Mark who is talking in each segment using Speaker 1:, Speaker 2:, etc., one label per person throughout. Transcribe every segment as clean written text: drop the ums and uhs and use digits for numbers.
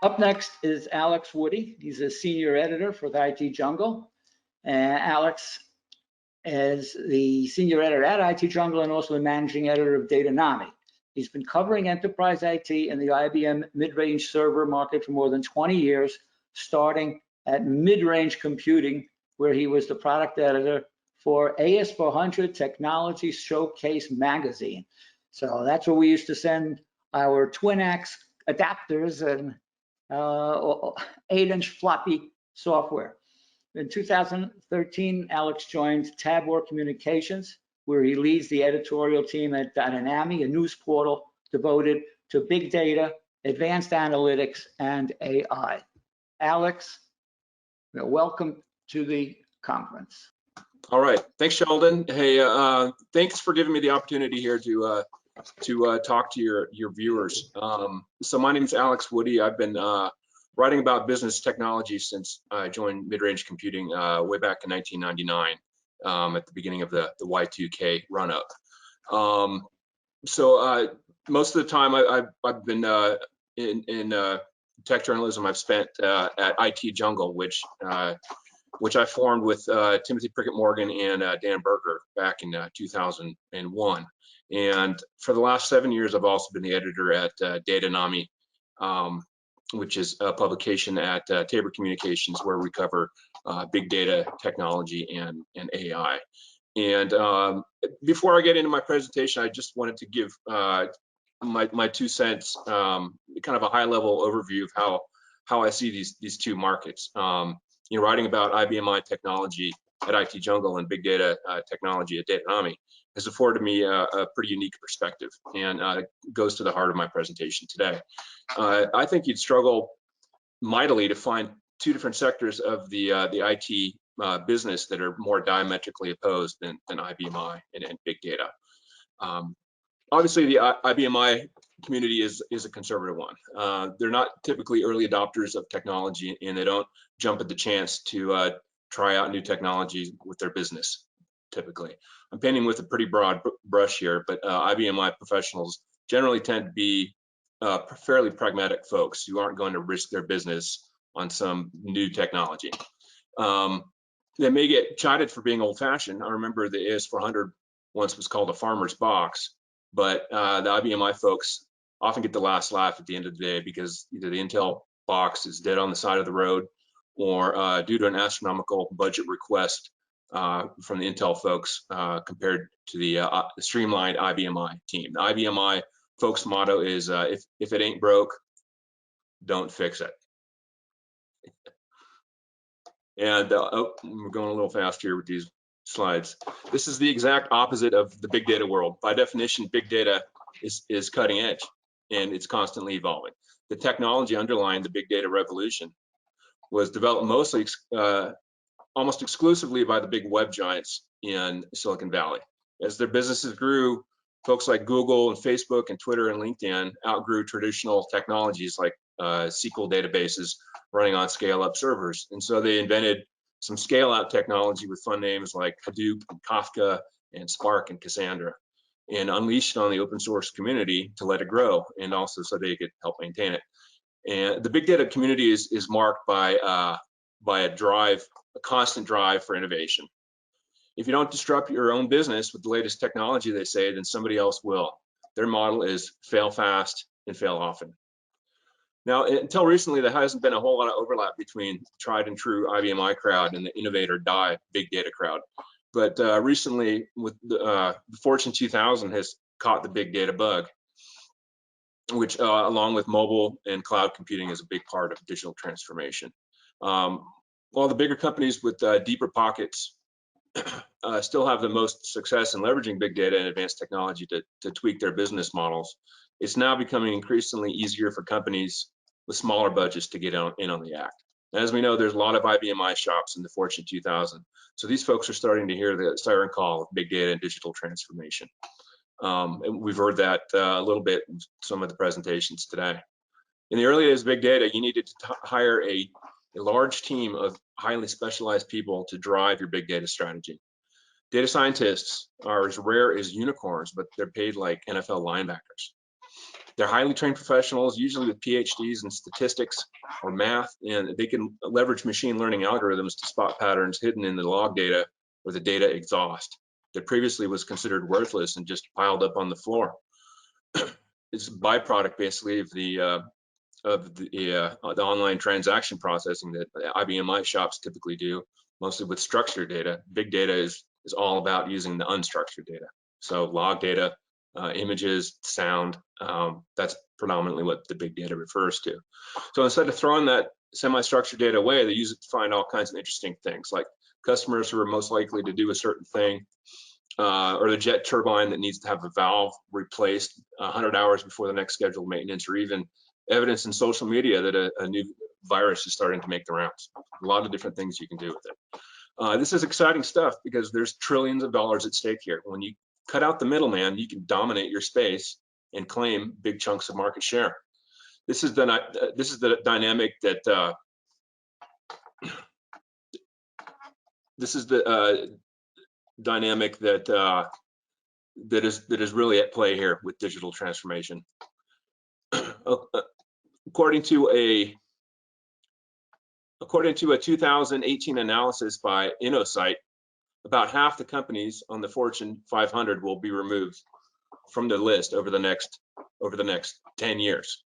Speaker 1: Up next is Alex Woodie. He's a senior editor for the IT Jungle. Alex is the senior editor at IT Jungle and also the managing editor of Datanami. He's been covering enterprise IT and the IBM mid-range server market for more than 20 years, starting at Midrange Computing, where he was the product editor for AS400 Technology Showcase magazine. So that's where we used to send our twin-ax adapters and 8-inch floppy software. In 2013, Alex joined Tabor Communications, where he leads the editorial team at Datanami, a news portal devoted to big data, advanced analytics, and AI. Alex, welcome to the conference.
Speaker 2: All right, thanks, Sheldon. Hey, thanks for giving me the opportunity here to talk to your viewers. So my name is Alex Woodie. I've been writing about business technology since I joined Midrange Computing way back in 1999 at the beginning of the Y2K run-up. So most of the time I've been in tech journalism. I've spent at IT Jungle, which I formed with Timothy Prickett Morgan and Dan Berger back in 2001. And for the last 7 years, I've also been the editor at Datanami, which is a publication at Tabor Communications, where we cover big data technology and AI. And before I get into my presentation, I just wanted to give my 2 cents, kind of a high-level overview of how I see these two markets. Writing about IBMI technology at IT Jungle and big data technology at Datanami has afforded me a pretty unique perspective, and goes to the heart of my presentation today. I think you'd struggle mightily to find 2 different sectors of the IT business that are more diametrically opposed than IBMI and big data. Obviously, the IBMI community is a conservative one. They're not typically early adopters of technology, and they don't jump at the chance to try out new technologies with their business, typically. I'm painting with a pretty broad brush here, but IBMI professionals generally tend to be fairly pragmatic folks who aren't going to risk their business on some new technology. They may get chided for being old-fashioned. I remember the AS400 once was called a farmer's box, but the IBMI folks often get the last laugh at the end of the day because either the Intel box is dead on the side of the road, or due to an astronomical budget request from the Intel folks compared to the streamlined IBMI team. The IBMI folks' motto is, if it ain't broke, don't fix it. And oh, we're going a little fast here with these slides. This is the exact opposite of the big data world. By definition, big data is cutting edge, and it's constantly evolving. The technology underlying the big data revolution was developed mostly, almost exclusively by the big web giants in Silicon Valley. As their businesses grew, folks like Google and Facebook and Twitter and LinkedIn outgrew traditional technologies like SQL databases running on scale-up servers. And so they invented some scale-out technology with fun names like Hadoop and Kafka and Spark and Cassandra, and unleashed on the open source community to let it grow, and also so they could help maintain it. And the big data community is marked by a constant drive for innovation. If you don't disrupt your own business with the latest technology, they say, then somebody else will. Their model is fail fast and fail often. Now, until recently, there hasn't been a whole lot of overlap between tried and true IBMI crowd and the innovate or die big data crowd. But recently, with the Fortune 2000 has caught the big data bug, which along with mobile and cloud computing is a big part of digital transformation. While the bigger companies with deeper pockets still have the most success in leveraging big data and advanced technology to tweak their business models, it's now becoming increasingly easier for companies with smaller budgets to get in on the act. As we know, there's a lot of IBMI shops in the Fortune 2000. So these folks are starting to hear the siren call of big data and digital transformation. And we've heard that a little bit in some of the presentations today. In the early days of big data, you needed to hire a large team of highly specialized people to drive your big data strategy. Data scientists are as rare as unicorns, but they're paid like NFL linebackers. They're highly trained professionals, usually with PhDs in statistics or math, and they can leverage machine learning algorithms to spot patterns hidden in the log data or the data exhaust that previously was considered worthless and just piled up on the floor. It's a byproduct basically of the online transaction processing that IBM shops typically do, mostly with structured data. Big data is all about using the unstructured data. So log data, images, sound, that's predominantly what the big data refers to. So instead of throwing that semi-structured data away, they use it to find all kinds of interesting things, like customers who are most likely to do a certain thing, or the jet turbine that needs to have a valve replaced 100 hours before the next scheduled maintenance, or even evidence in social media that a new virus is starting to make the rounds. A lot of different things you can do with it. This is exciting stuff because there's trillions of dollars at stake here. When you cut out the middleman, you can dominate your space and claim big chunks of market share. This is the dynamic that that is really at play here with digital transformation. According to a 2018 analysis by InnoSight, about half the companies on the Fortune 500 will be removed from the list over the next 10 years.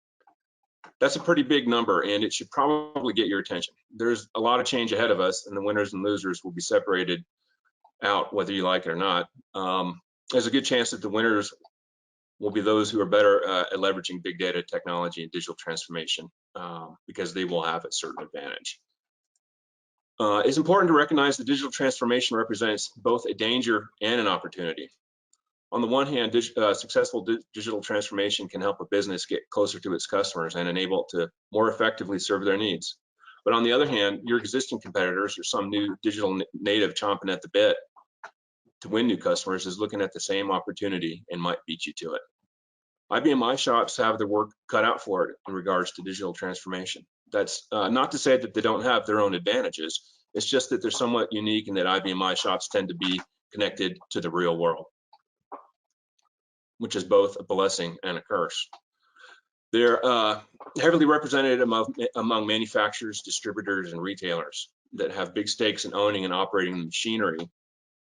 Speaker 2: That's a pretty big number, and it should probably get your attention. There's a lot of change ahead of us, and the winners and losers will be separated out, whether you like it or not. There's a good chance that the winners will be those who are better at leveraging big data technology and digital transformation, because they will have a certain advantage. It's important to recognize that digital transformation represents both a danger and an opportunity. On the one hand, successful digital transformation can help a business get closer to its customers and enable it to more effectively serve their needs. But on the other hand, your existing competitors or some new digital native chomping at the bit to win new customers is looking at the same opportunity and might beat you to it. IBM shops have their work cut out for it in regards to digital transformation. That's not to say that they don't have their own advantages. It's just that they're somewhat unique in that IBM shops tend to be connected to the real world, which is both a blessing and a curse. They're heavily represented among manufacturers, distributors, and retailers that have big stakes in owning and operating the machinery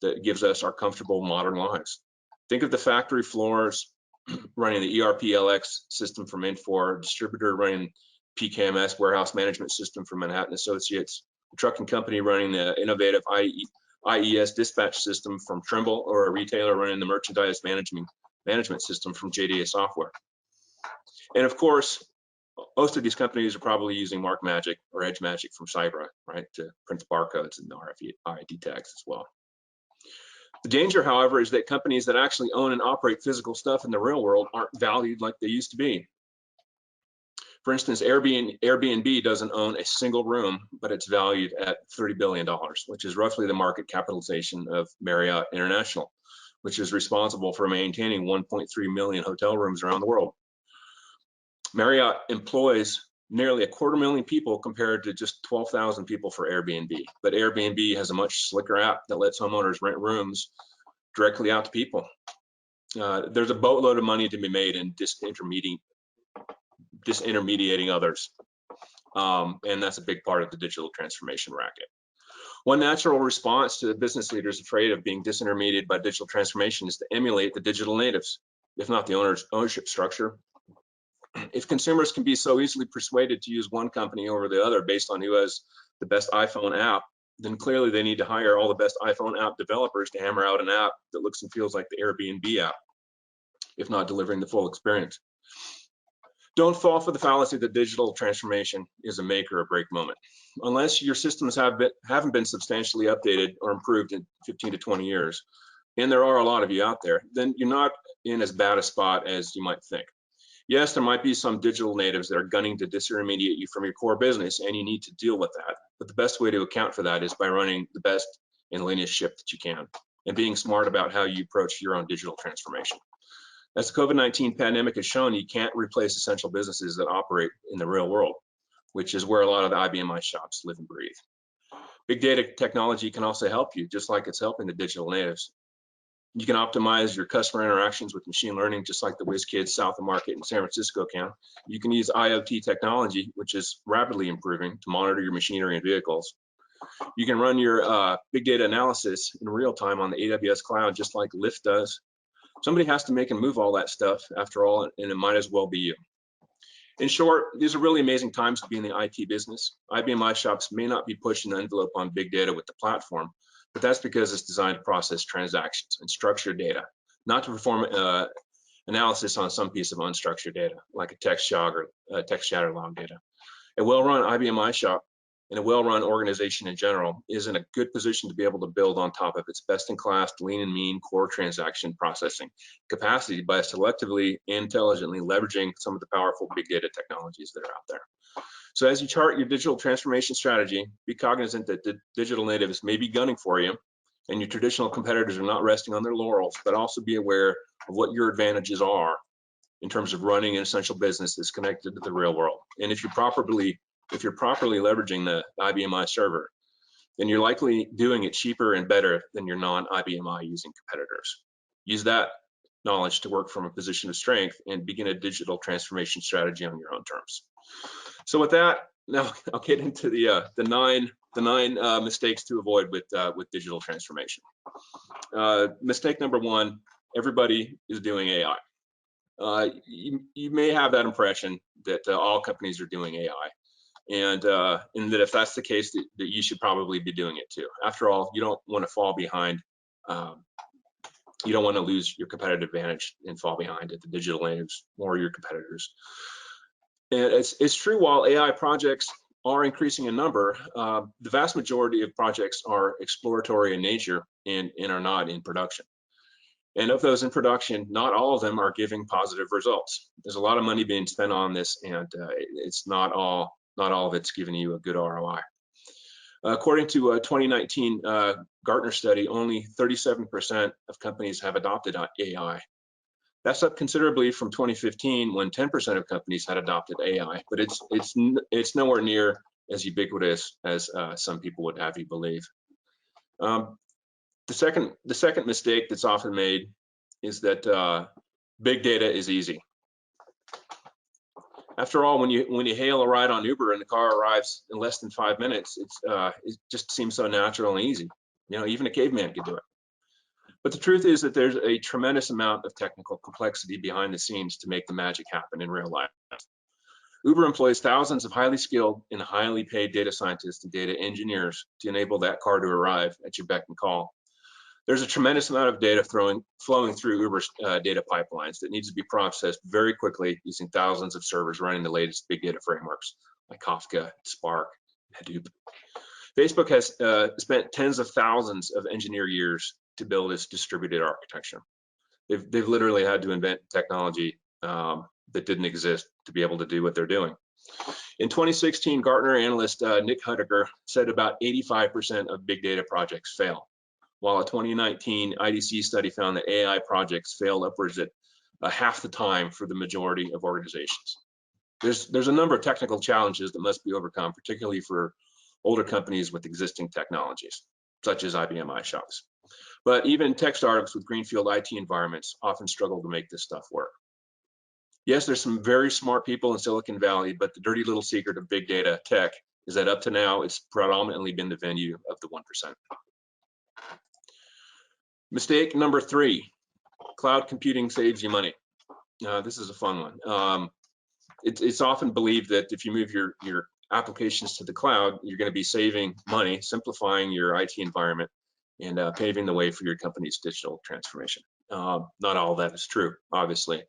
Speaker 2: that gives us our comfortable modern lives. Think of the factory floors running the ERP LX system from Infor, distributor running PKMS warehouse management system from Manhattan Associates, a trucking company running the innovative IES dispatch system from Trimble, or a retailer running the merchandise management system from JDA Software. And of course, most of these companies are probably using Mark Magic or Edge Magic from Cybra, right, to print barcodes and the RFID tags as well. The danger, however, is that companies that actually own and operate physical stuff in the real world aren't valued like they used to be. For instance, Airbnb doesn't own a single room, but it's valued at $30 billion, which is roughly the market capitalization of Marriott International, which is responsible for maintaining 1.3 million hotel rooms around the world. Marriott employs nearly 250,000 people compared to just 12,000 people for Airbnb. But Airbnb has a much slicker app that lets homeowners rent rooms directly out to people. There's a boatload of money to be made in disintermediating others. And that's a big part of the digital transformation racket. One natural response to the business leaders afraid of being disintermediated by digital transformation is to emulate the digital natives, if not the ownership structure. If consumers can be so easily persuaded to use one company over the other based on who has the best iPhone app, then clearly they need to hire all the best iPhone app developers to hammer out an app that looks and feels like the Airbnb app, if not delivering the full experience. Don't fall for the fallacy that digital transformation is a make or a break moment. Unless your systems haven't been substantially updated or improved in 15 to 20 years, and there are a lot of you out there, then you're not in as bad a spot as you might think. Yes, there might be some digital natives that are gunning to disintermediate you from your core business, and you need to deal with that. But the best way to account for that is by running the best and leanest ship that you can, and being smart about how you approach your own digital transformation. As the COVID-19 pandemic has shown, you can't replace essential businesses that operate in the real world, which is where a lot of the IBM shops live and breathe. Big data technology can also help you, just like it's helping the digital natives. You can optimize your customer interactions with machine learning, just like the whiz kids south of Market in San Francisco can. You can use IoT technology, which is rapidly improving, to monitor your machinery and vehicles. You can run your big data analysis in real time on the AWS cloud, just like Lyft does. Somebody has to make and move all that stuff, after all, and it might as well be you. In short, these are really amazing times to be in the IT business. IBM iShops may not be pushing the envelope on big data with the platform, but that's because it's designed to process transactions and structured data, not to perform analysis on some piece of unstructured data, like a text shatter log data. A well-run IBM iShop and a well-run organization in general is in a good position to be able to build on top of its best-in-class lean and mean core transaction processing capacity by selectively and intelligently leveraging some of the powerful big data technologies that are out there. So as you chart your digital transformation strategy, be cognizant that the digital natives may be gunning for you, and your traditional competitors are not resting on their laurels, but also be aware of what your advantages are in terms of running an essential business that's connected to the real world. And if you're properly leveraging the IBM I server, then you're likely doing it cheaper and better than your non-IBM I using competitors. Use that knowledge to work from a position of strength and begin a digital transformation strategy on your own terms. So with that, now I'll get into the nine mistakes to avoid with digital transformation. Mistake number one: everybody is doing AI. You may have that impression that all companies are doing AI. And that if that's the case, that you should probably be doing it too. After all, you don't want to fall behind. You don't want to lose your competitive advantage and fall behind at the digital natives or your competitors. And it's true, while AI projects are increasing in number, the vast majority of projects are exploratory in nature and are not in production. And of those in production, not all of them are giving positive results. There's a lot of money being spent on this, and it's not all of it's giving you a good ROI. According to a 2019 Gartner study, only 37% of companies have adopted AI. That's up considerably from 2015, when 10% of companies had adopted AI, but it's nowhere near as ubiquitous as some people would have you believe. The second mistake that's often made is that big data is easy. After all, when you hail a ride on Uber and the car arrives in less than 5 minutes, it just seems so natural and easy. You know, even a caveman could do it. But the truth is that there's a tremendous amount of technical complexity behind the scenes to make the magic happen in real life. Uber employs thousands of highly skilled and highly paid data scientists and data engineers to enable that car to arrive at your beck and call. There's a tremendous amount of data flowing through Uber's data pipelines that needs to be processed very quickly using thousands of servers running the latest big data frameworks like Kafka, Spark, Hadoop. Facebook has spent tens of thousands of engineer years to build its distributed architecture. They've literally had to invent technology that didn't exist to be able to do what they're doing. In 2016, Gartner analyst Nick Huttaker said about 85% of big data projects fail, while a 2019 IDC study found that AI projects failed upwards at half the time for the majority of organizations. There's a number of technical challenges that must be overcome, particularly for older companies with existing technologies, such as IBM iShops. But even tech startups with greenfield IT environments often struggle to make this stuff work. Yes, there's some very smart people in Silicon Valley, but the dirty little secret of big data tech is that up to now, it's predominantly been the venue of the 1%. Mistake number 3, cloud computing saves you money. This is a fun one. It's often believed that if you move your applications to the cloud, you're going to be saving money, simplifying your IT environment, and paving the way for your company's digital transformation. Not all of that is true, obviously.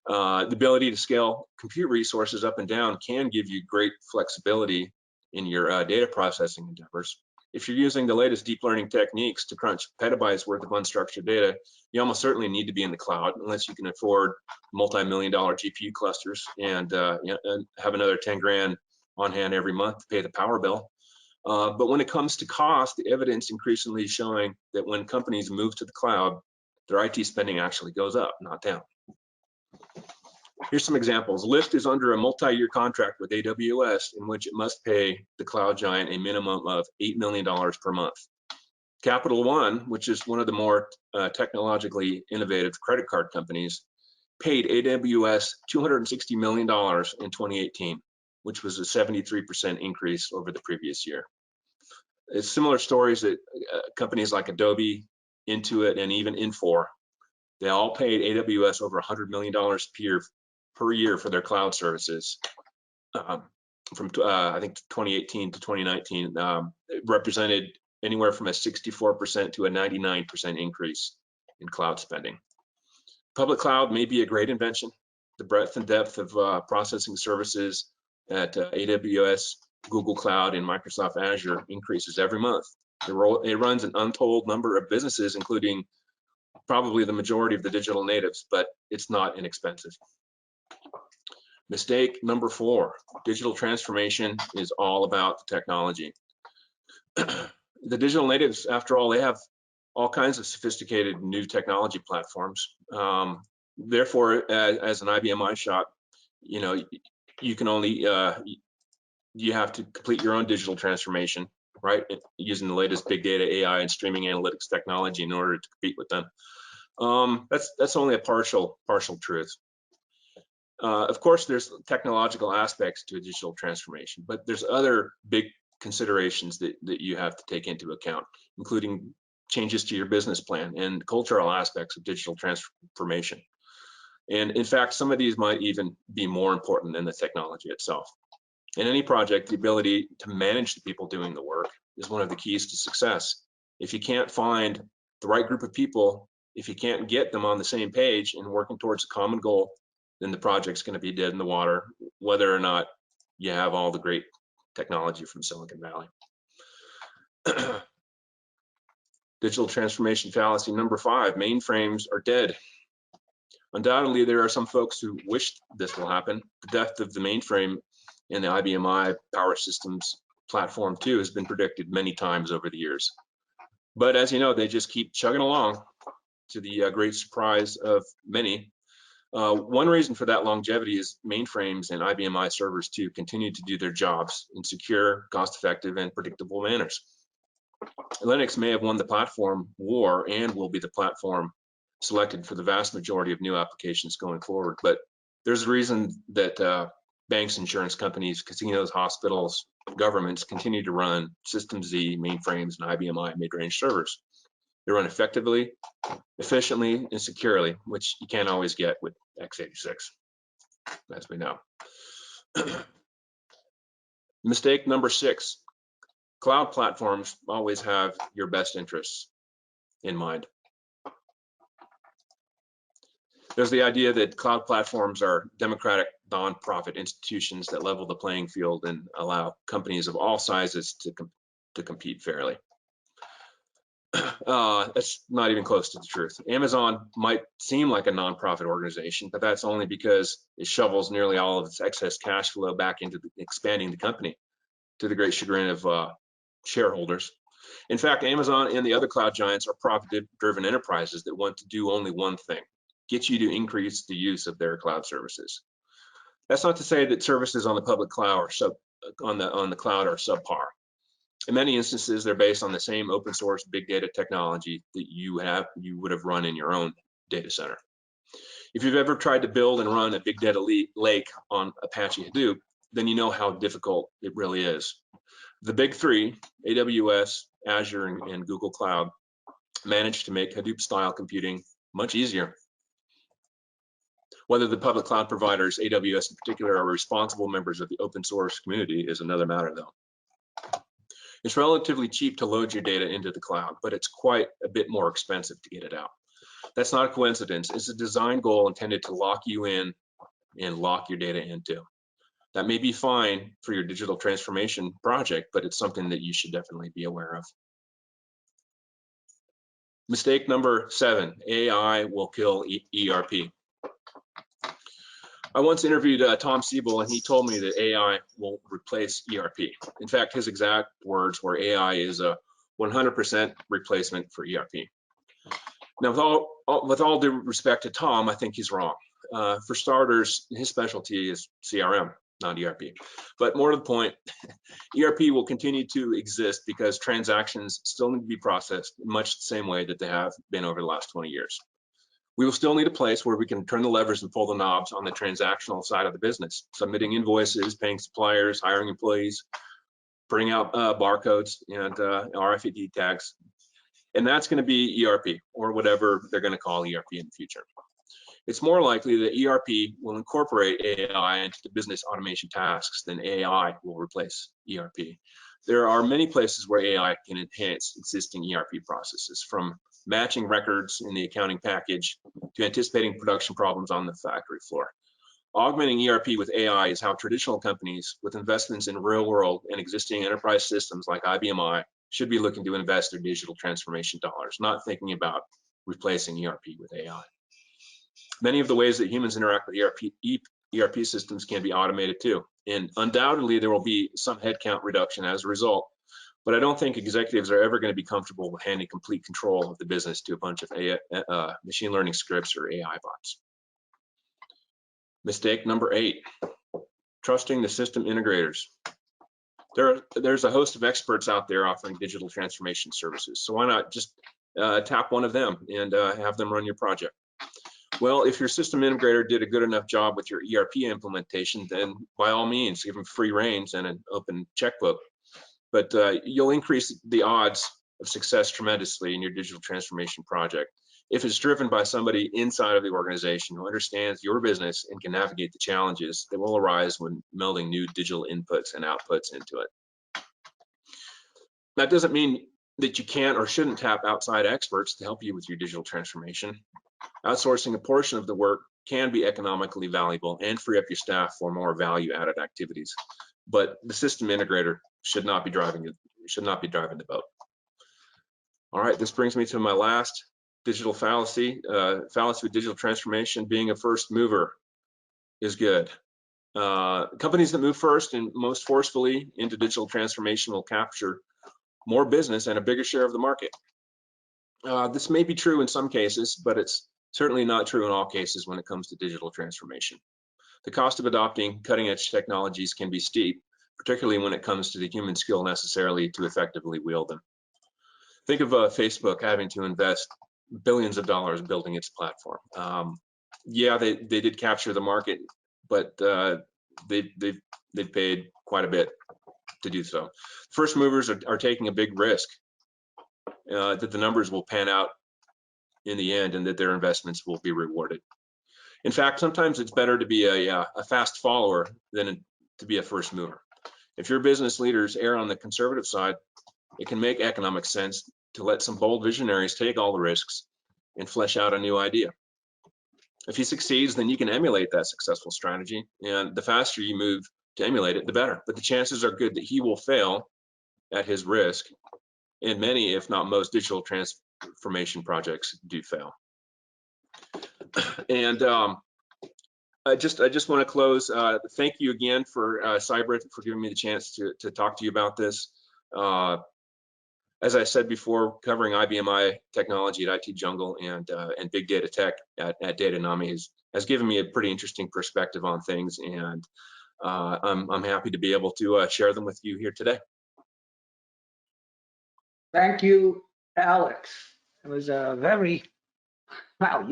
Speaker 2: The ability to scale compute resources up and down can give you great flexibility in your data processing endeavors. If you're using the latest deep learning techniques to crunch petabytes worth of unstructured data, you almost certainly need to be in the cloud, unless you can afford multi-million-dollar GPU clusters and have another 10 grand on hand every month to pay the power bill. But when it comes to cost, the evidence increasingly is showing that when companies move to the cloud, their IT spending actually goes up, not down. Here's some examples. Lyft is under a multi-year contract with AWS in which it must pay the cloud giant a minimum of $8 million per month. Capital One, which is one of the more technologically innovative credit card companies, paid AWS $260 million in 2018, which was a 73% increase over the previous year. It's similar stories that companies like Adobe, Intuit, and even Infor, they all paid AWS over $100 million per year for their cloud services. From I think 2018 to 2019, it represented anywhere from a 64% to a 99% increase in cloud spending. Public cloud may be a great invention. The breadth and depth of processing services at AWS, Google Cloud, and Microsoft Azure increases every month. It runs an untold number of businesses, including probably the majority of the digital natives, but it's not inexpensive. Mistake number 4, digital transformation is all about the technology. The digital natives, after all, they have all kinds of sophisticated new technology platforms. Therefore, as an IBMI shop, you know, you can only, you have to complete your own digital transformation, right? Using the latest big data, AI, and streaming analytics technology in order to compete with them. That's only a partial truth. Of course, there's technological aspects to a digital transformation, but there's other big considerations that you have to take into account, including changes to your business plan and cultural aspects of digital transformation. And in fact, some of these might even be more important than the technology itself. In any project, the ability to manage the people doing the work is one of the keys to success. If you can't find the right group of people, if you can't get them on the same page and working towards a common goal, then the project's going to be dead in the water, whether or not you have all the great technology from Silicon Valley. Digital transformation fallacy number 5, mainframes are dead. Undoubtedly, there are some folks who wish this will happen. The death of the mainframe in the IBMI Power Systems platform too has been predicted many times over the years. But as you know, they just keep chugging along to the great surprise of many. One reason for that longevity is mainframes and IBMI servers too continue to do their jobs in secure, cost-effective, and predictable manners. Linux may have won the platform war and will be the platform selected for the vast majority of new applications going forward, but there's a reason that banks, insurance companies, casinos, hospitals, governments continue to run System Z, mainframes, and IBMI midrange servers. They run effectively, efficiently, and securely, which you can't always get with x86, as we know. Mistake number 6, cloud platforms always have your best interests in mind. There's the idea that cloud platforms are democratic, nonprofit institutions that level the playing field and allow companies of all sizes to compete fairly. That's not even close to the truth. Amazon might seem like a nonprofit organization, but that's only because it shovels nearly all of its excess cash flow back into expanding the company, to the great chagrin of shareholders. In fact, Amazon and the other cloud giants are profit-driven enterprises that want to do only one thing: get you to increase the use of their cloud services. That's not to say that services on the public cloud or cloud are subpar. In many instances, they're based on the same open source big data technology that you would have run in your own data center. If you've ever tried to build and run a big data lake on Apache Hadoop, then you know how difficult it really is. The big 3, AWS, Azure, and Google Cloud, managed to make Hadoop style computing much easier. Whether the public cloud providers, AWS in particular, are responsible members of the open source community is another matter, though. It's relatively cheap to load your data into the cloud, but it's quite a bit more expensive to get it out. That's not a coincidence. It's a design goal intended to lock you in and lock your data into. That may be fine for your digital transformation project, but it's something that you should definitely be aware of. Mistake number 7, AI will kill ERP. I once interviewed Tom Siebel, and he told me that AI will replace ERP. In fact, his exact words were AI is a 100% replacement for ERP. Now, with all due respect to Tom, I think he's wrong. For starters, his specialty is CRM. not ERP. But more to the point, ERP will continue to exist because transactions still need to be processed in much the same way that they have been over the last 20 years. We will still need a place where we can turn the levers and pull the knobs on the transactional side of the business, submitting invoices, paying suppliers, hiring employees, printing out barcodes and RFID tags. And that's going to be ERP, or whatever they're going to call ERP in the future. It's more likely that ERP will incorporate AI into the business automation tasks than AI will replace ERP. There are many places where AI can enhance existing ERP processes, from matching records in the accounting package to anticipating production problems on the factory floor. Augmenting ERP with AI is how traditional companies with investments in real world and existing enterprise systems like IBM should be looking to invest their digital transformation dollars, not thinking about replacing ERP with AI. Many of the ways that humans interact with ERP systems can be automated too, and undoubtedly there will be some headcount reduction as a result, but I don't think executives are ever going to be comfortable with handing complete control of the business to a bunch of machine learning scripts or AI bots. Mistake number 8, trusting the system integrators. There's a host of experts out there offering digital transformation services, so why not just tap one of them and have them run your project? Well, if your system integrator did a good enough job with your ERP implementation, then by all means, give them free reins and an open checkbook. But you'll increase the odds of success tremendously in your digital transformation project if it's driven by somebody inside of the organization who understands your business and can navigate the challenges that will arise when melding new digital inputs and outputs into it. That doesn't mean that you can't or shouldn't tap outside experts to help you with your digital transformation. Outsourcing a portion of the work can be economically valuable and free up your staff for more value-added activities, but the system integrator should not be driving the boat. All right, this brings me to my last digital fallacy. Fallacy with digital transformation: being a first mover is good. Companies that move first and most forcefully into digital transformation will capture more business and a bigger share of the market. This may be true in some cases, but it's certainly not true in all cases when it comes to digital transformation. The cost of adopting cutting-edge technologies can be steep, particularly when it comes to the human skill necessarily to effectively wield them. Think of Facebook having to invest billions of dollars building its platform. Yeah, they did capture the market, but they've paid quite a bit to do so. First movers are taking a big risk that the numbers will pan out in the end and that their investments will be rewarded. In fact, sometimes it's better to be a fast follower than to be a first mover. If your business leaders err on the conservative side, it can make economic sense to let some bold visionaries take all the risks and flesh out a new idea. If he succeeds, then you can emulate that successful strategy, and the faster you move to emulate it, the better. But the chances are good that he will fail at his risk, and many, if not most, digital transformation projects do fail. And I just want to close. Thank you again for Cybrit for giving me the chance to talk to you about this. As I said before, covering IBM technology at IT Jungle and big data tech at Datanami has given me a pretty interesting perspective on things, and I'm happy to be able to share them with you here today.
Speaker 1: Thank you, Alex. It was a very wow.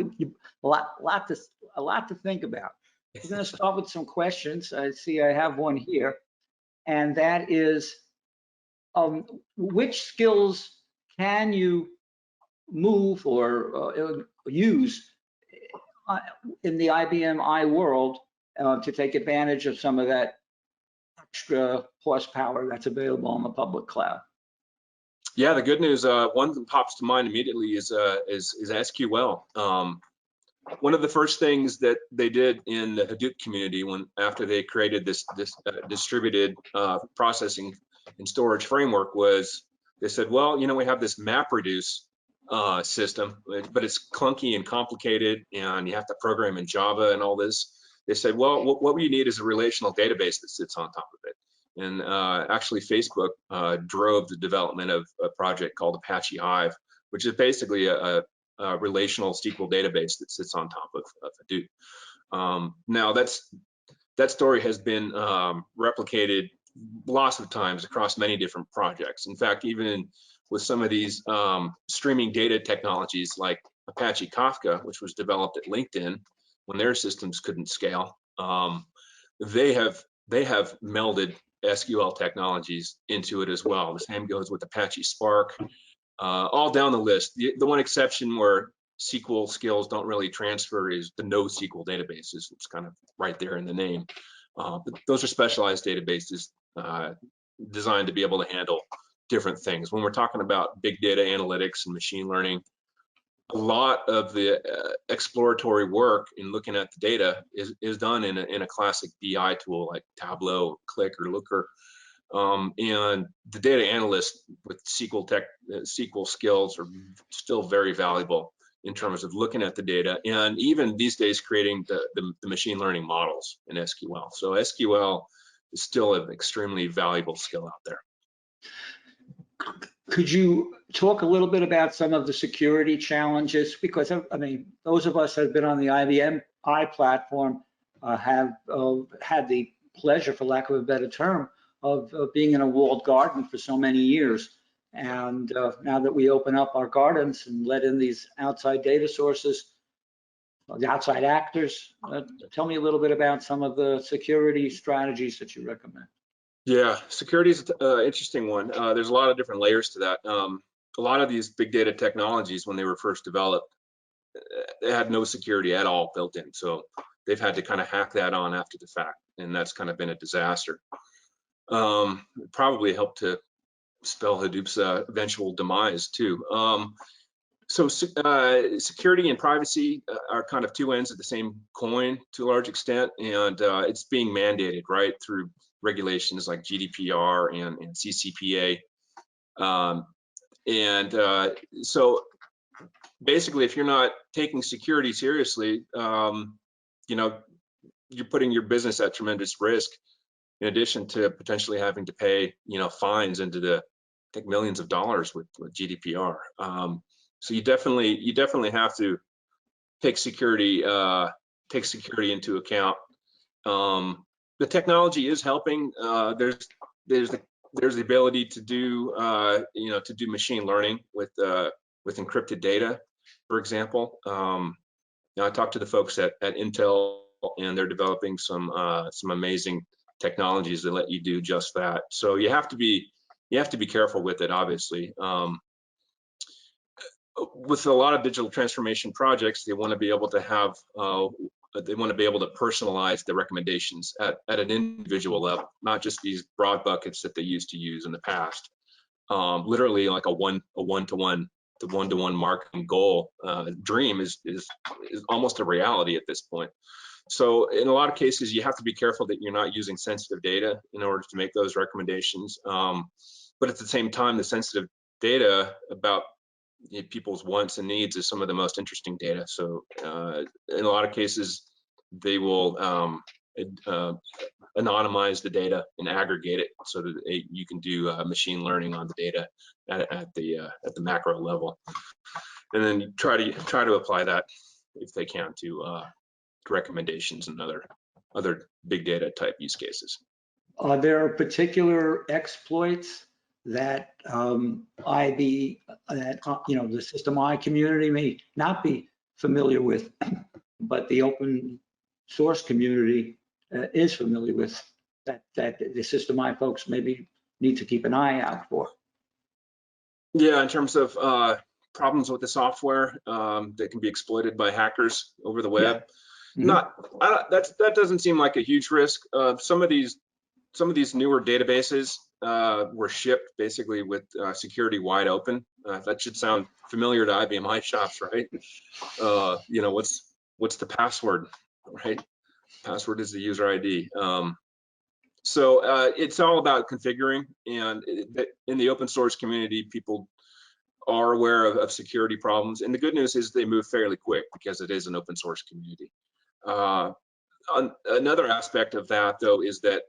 Speaker 1: A lot to think about. We're going to start with some questions. I see I have one here, and that is, which skills can you move or use in the IBM I world to take advantage of some of that extra horsepower that's available on the public cloud?
Speaker 2: Yeah, the good news, one that pops to mind immediately is SQL. One of the first things that they did in the Hadoop community after they created this distributed processing and storage framework was they said, well, you know, we have this MapReduce system, but it's clunky and complicated, and you have to program in Java and all this. They said, well, what we need is a relational database that sits on top of it. And actually, Facebook drove the development of a project called Apache Hive, which is basically a relational SQL database that sits on top of Hadoop. Now, that story has been replicated lots of times across many different projects. In fact, even with some of these streaming data technologies like Apache Kafka, which was developed at LinkedIn when their systems couldn't scale, they have melded SQL technologies into it as well. The same goes with Apache Spark, all down the list. The one exception where SQL skills don't really transfer is the NoSQL databases. It's kind of right there in the name. But those are specialized databases designed to be able to handle different things. When we're talking about big data analytics and machine learning, a lot of the exploratory work in looking at the data is done in a classic BI tool like Tableau, Click, or Looker. And the data analysts with SQL skills are still very valuable in terms of looking at the data, and even these days creating the machine learning models in SQL. So SQL is still an extremely valuable skill out there.
Speaker 1: Could you talk a little bit about some of the security challenges? Because I mean, those of us that have been on the IBM I platform have had the pleasure, for lack of a better term, of being in a walled garden for so many years. And now that we open up our gardens and let in these outside data sources, the outside actors, tell me a little bit about some of the security strategies that you recommend.
Speaker 2: Yeah, security is an interesting one. There's a lot of different layers to that. A lot of these big data technologies, when they were first developed, they had no security at all built in. So they've had to kind of hack that on after the fact, and that's kind of been a disaster. It probably helped to spell Hadoop's eventual demise too. So security and privacy are kind of two ends of the same coin to a large extent, and it's being mandated, right, through regulations like GDPR and CCPA. So basically, if you're not taking security seriously, you know, you're putting your business at tremendous risk, in addition to potentially having to pay, you know, fines into the, I think, millions of dollars with GDPR. So you definitely have to take security into account. The technology is helping. There's the ability to do to do machine learning with encrypted data, for example. Now I talked to the folks at Intel, and they're developing some amazing technologies that let you do just that. So you have to be careful with it, obviously. With a lot of digital transformation projects, they want to be able to have personalize the recommendations at an individual level, not just these broad buckets that they used to use in the past. Literally, like a one-to-one marketing goal dream is almost a reality at this point. So in a lot of cases, you have to be careful that you're not using sensitive data in order to make those recommendations. But at the same time, the sensitive data about people's wants and needs is some of the most interesting data. So in a lot of cases, they will anonymize the data and aggregate it so that you can do machine learning on the data at the macro level, and then try to apply that if they can to recommendations and other big data type use cases.
Speaker 1: Are there particular exploits that the System I community may not be familiar with, but the open source community is familiar with, that the System I folks maybe need to keep an eye out for?
Speaker 2: Yeah, in terms of problems with the software that can be exploited by hackers over the web. Yeah. That doesn't seem like a huge risk. Some of these newer databases were shipped basically with security wide open. That should sound familiar to IBM I shops, right? You know, what's the password, right? Password is the user ID. So it's all about configuring, and in the open source community, people are aware of security problems. And the good news is they move fairly quick because it is an open source community. Another aspect of that, though, is that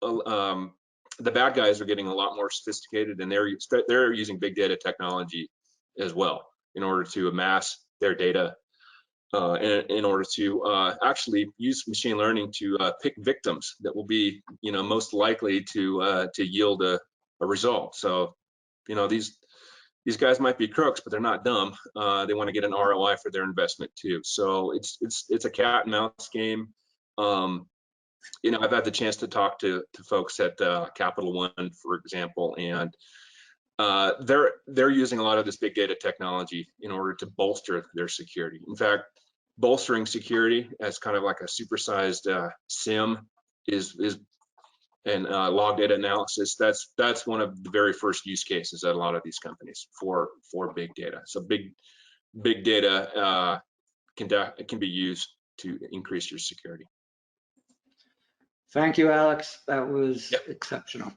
Speaker 2: the bad guys are getting a lot more sophisticated, and they're using big data technology as well in order to amass their data. in order to actually use machine learning to pick victims that will be, most likely to yield a result. So, these guys might be crooks, but they're not dumb. They want to get an ROI for their investment too. So it's a cat and mouse game. I've had the chance to talk to folks at Capital One, for example, and they're using a lot of this big data technology in order to bolster their security. In fact, bolstering security as kind of like a supersized SIM is and log data analysis. That's one of the very first use cases at a lot of these companies for big data. So big data can be used to increase your security.
Speaker 1: Thank you, Alex. That was exceptional.